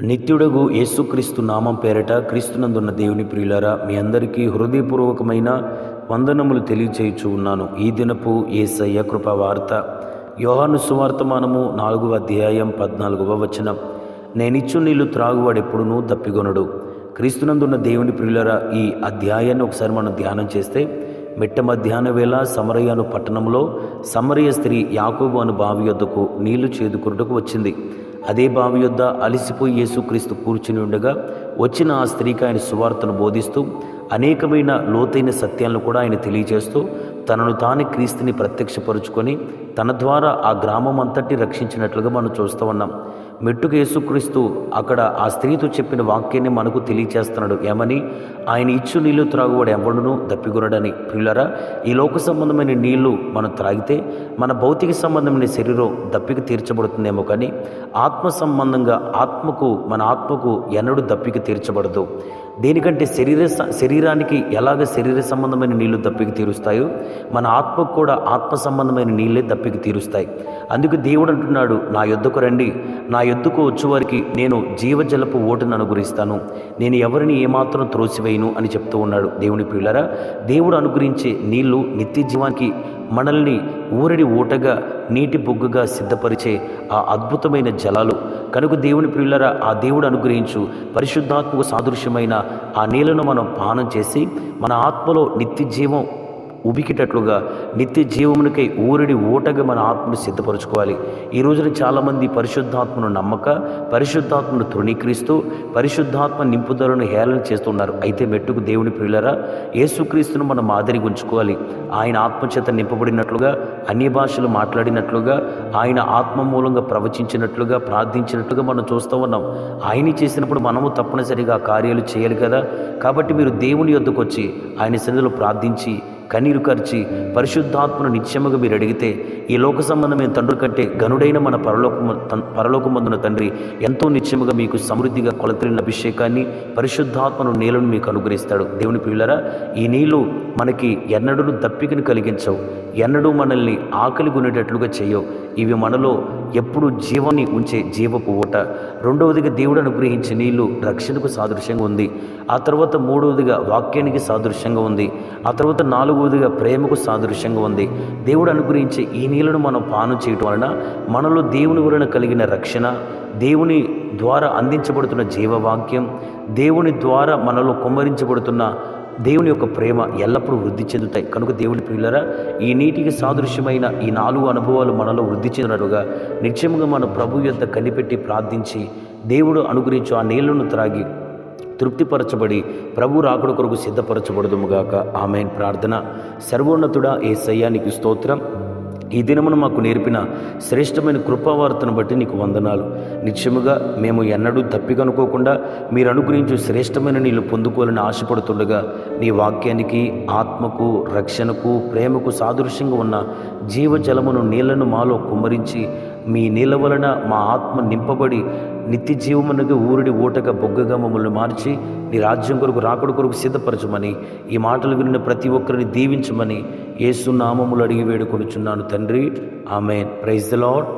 నిత్యుడగు యేసుక్రీస్తు నామం పేరట క్రీస్తునందున్న దేవుని ప్రియులారా, మీ అందరికీ హృదయపూర్వకమైన వందనములు తెలియచేయుచు ఉన్నాను. ఈ దినపు యేసయ్య కృపా వార్త యోహాను సువార్తమానము 4వ అధ్యాయం 14వ వచనం. నేనిచ్చు నీళ్లు త్రాగువాడెప్పుడునూ దప్పిగొనడు. క్రీస్తునందున్న దేవుని ప్రియులారా, ఈ అధ్యాయాన్ని ఒకసారి మనం ధ్యానం చేస్తే, మిట్ట మధ్యాహ్న వేళ సమరయను పట్టణంలో సమరయ స్త్రీ యాకోబు అను బావి యొద్దకు నీళ్లు చేదుకొనుటకు వచ్చింది. అదే బావి యొద్ద అలిసిపోయి యేసుక్రీస్తు కూర్చుని ఉండగా వచ్చిన ఆ స్త్రీకి ఆయన సువార్తను బోధిస్తూ అనేకమైన లోతైన సత్యాలను కూడా ఆయన తెలియజేస్తూ తనను తానే క్రీస్తుని ప్రత్యక్షపరుచుకొని తన ద్వారా ఆ గ్రామం అంతటి రక్షించినట్లుగా మనం చూస్తూ ఉన్నాం. మెట్టుకు యేసుక్రీస్తు అక్కడ ఆ స్త్రీతో చెప్పిన వాక్యాన్ని మనకు తెలియచేస్తున్నాడు. ఏమని? ఆయన ఇచ్చు నీళ్లు త్రాగువాడు ఎవడును దప్పిగొనడని. ప్రియులారా, ఈ లోక సంబంధమైన నీళ్లు మనం త్రాగితే మన భౌతిక సంబంధమైన శరీరం దప్పిక తీర్చబడుతుందేమో, కానీ ఆత్మ సంబంధంగా మన ఆత్మకు ఎన్నడూ దప్పిక తీర్చబడదు. దేనికంటే శరీరానికి ఎలాగ శరీర సంబంధమైన నీళ్లు దప్పిక తీరుస్తాయో, మన ఆత్మకు కూడా ఆత్మ సంబంధమైన నీళ్ళే దప్పిక తీరుస్తాయి. అందుకు దేవుడు అంటున్నాడు, నా యొద్దకు రండి, నా యొద్దకు వచ్చేవారికి నేను జీవజలపు ఓటును అనుగ్రహిస్తాను, నేను ఎవరిని ఏమాత్రం త్రోసివేయను అని చెప్తూ ఉన్నాడు. దేవుని ప్రియులారా, దేవుడు అనుగ్రహించే నీళ్లు నిత్య జీవానికి మనల్ని ఊరడి ఊటగా నీటి బొగ్గుగా సిద్ధపరిచే ఆ అద్భుతమైన జలాలు కనుక దేవుని ప్రియులారా, ఆ దేవుడు అనుగ్రహించు పరిశుద్ధాత్మకు సాదృశ్యమైన ఆ నీళ్లను మనం పానం చేసి మన ఆత్మలో నిత్య జీవం ఉబికిటట్లుగా నిత్య జీవమునికై ఊరడి ఓటగా మన ఆత్మను సిద్ధపరచుకోవాలి. ఈ రోజున చాలామంది పరిశుద్ధాత్మను నమ్మక పరిశుద్ధాత్మను తృణీకరిస్తూ పరిశుద్ధాత్మ నింపుదలను హేళన చేస్తున్నారు. అయితే మెట్టుకు దేవుని ప్రియులారా, యేసుక్రీస్తును మనం మాదిరిగా ఉంచుకోవాలి. ఆయన ఆత్మచేత నింపబడినట్లుగా, అన్య భాషలు మాట్లాడినట్లుగా, ఆయన ఆత్మ మూలంగా ప్రవచించినట్లుగా, ప్రార్థించినట్లుగా మనం చూస్తూ ఉన్నాం. ఆయన చేసినప్పుడు మనము తప్పనిసరిగా కార్యాలు చేయాలి కదా. కాబట్టి మీరు దేవుని యొద్దకు వచ్చి ఆయన సన్నిధిలో ప్రార్థించి కన్నీరు కార్చి పరిశుద్ధాత్మను నిత్యముగా మీరు అడిగితే ఈ లోక సంబంధమైన తండ్రి కంటే గనుడైన మన పరలోకమందున తండ్రి ఎంతో నిత్యముగా మీకు సమృద్ధిగా కొలతలిన అభిషేకాన్ని పరిశుద్ధాత్మను నీళ్లను మీకు అనుగ్రహిస్తాడు. దేవుని ప్రియులారా, ఈ నీళ్లు మనకి ఎన్నడూ దప్పికను కలిగించవు, ఎన్నడూ మనల్ని ఆకలి కొనేటట్లుగా చేయవు. ఇవి మనలో ఎప్పుడు జీవాన్ని ఉంచే జీవపు ఊట. రెండవదిగా దేవుడు అనుగ్రహించే నీళ్లు రక్షణకు సాదృశ్యంగా ఉంది. ఆ తర్వాత మూడవదిగా వాక్యానికి సాదృశ్యంగా ఉంది. ఆ తర్వాత నాలుగవదిగా ప్రేమకు సాదృశ్యంగా ఉంది. దేవుడు అనుగ్రహించే ఈ నీళ్లను మనం పానం చేయటం వలన మనలో దేవుని వలన కలిగిన రక్షణ, దేవుని ద్వారా అందించబడుతున్న జీవవాక్యం, దేవుని ద్వారా మనలో కుమ్మరించబడుతున్న దేవుని యొక్క ప్రేమ ఎల్లప్పుడూ వృద్ధి చెందుతాయి. కనుక దేవుని ప్రియులారా, ఈ నీటికి సాదృశ్యమైన ఈ 4 అనుభవాలు మనలో వృద్ధి చెందినట్టుగా నిత్యముగా మన ప్రభు యొద్ద కనిపెట్టి ప్రార్థించి దేవుడు అనుగ్రహించు ఆ నీళ్లను త్రాగి తృప్తిపరచబడి ప్రభు రాకడ కొరకు సిద్ధపరచబడదుముగాక. ఆమేన్. ప్రార్థన. సర్వోన్నతుడా యేసయ్యా, నీకు స్తోత్రం. ఈ దినమును మాకు నేర్పిన శ్రేష్టమైన కృపావార్తను బట్టి నీకు వందనాలు. నిత్యముగా మేము ఎన్నడూ తప్పికనుకోకుండా మీరు అనుగ్రహించు శ్రేష్టమైన నీళ్లు పొందుకోవాలని ఆశపడుతుండగా నీ వాక్యానికి, ఆత్మకు, రక్షణకు, ప్రేమకు సాదృశ్యంగా ఉన్న జీవజలమును నీళ్లను మాలో కుమ్మరించి మీ నీళ్ళ వలన మా ఆత్మ నింపబడి నిత్య జీవమునకు ఊరిడి ఊటగా బొగ్గగా మమ్మల్ని మార్చి నీ రాజ్యం కొరకు రాకడ కొరకు సిద్ధపరచమని, ఈ మాటలు విన్న ప్రతి ఒక్కరిని దీవించమని యేసు నామములు అడిగి వేడుకొనుచున్నాను తండ్రి. ఆమేన్. Praise the lord.